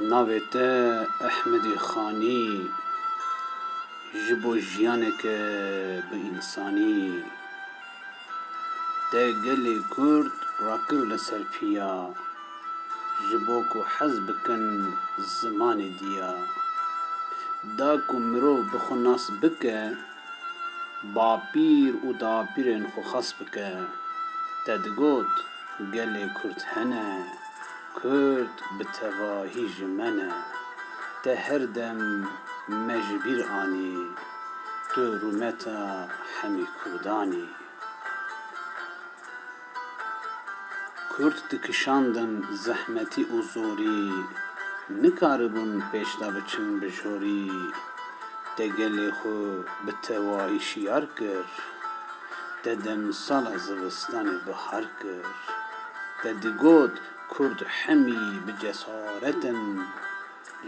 Navê Ehmedê Xanî ji bo jiyaneke bi însanî te gelê Kurd rakir li ser pîya ji bo ku hez bikin zimanê diya. Da ku mirov bi xwe nas bike, bapîr û dapîrên xwe xas bike. Te digot gelê Kurd hene, Kurd bi tevahî ji me ne. Te her dem me ji bîr anî, tu rûmeta hemî Kurdanî. Kurd dikişandin zehmetî û zorî, nikaribûn pêş de biçin bi jorî. Te gelê xwe bi tevahî şiyar kir, te demsala zivistanê bihar kir. Te digot Kurd hemî bi cesaretin,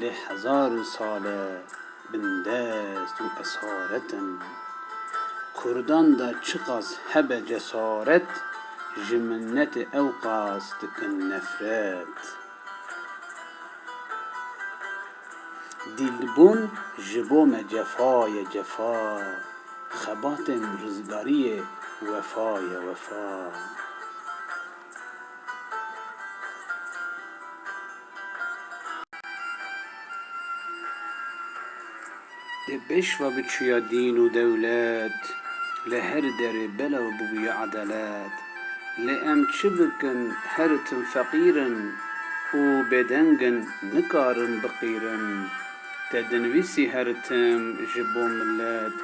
lê hezar sale bin dest û esaretin. Kurdan da çi qas hebe cesaret, ji minnetê ew qas dikin nefret. Dîlbûn ji bo me cefaye cefa, xebatên rizgariyê wefaye wefa. Di pêşva biçûya dîn û dewlet, li her derê belav bûye edalet. Lê em çi bikin her tim feqîrin, û bêdengin nikarin biqîrin. Te dinivîsî her tim ji bo millet,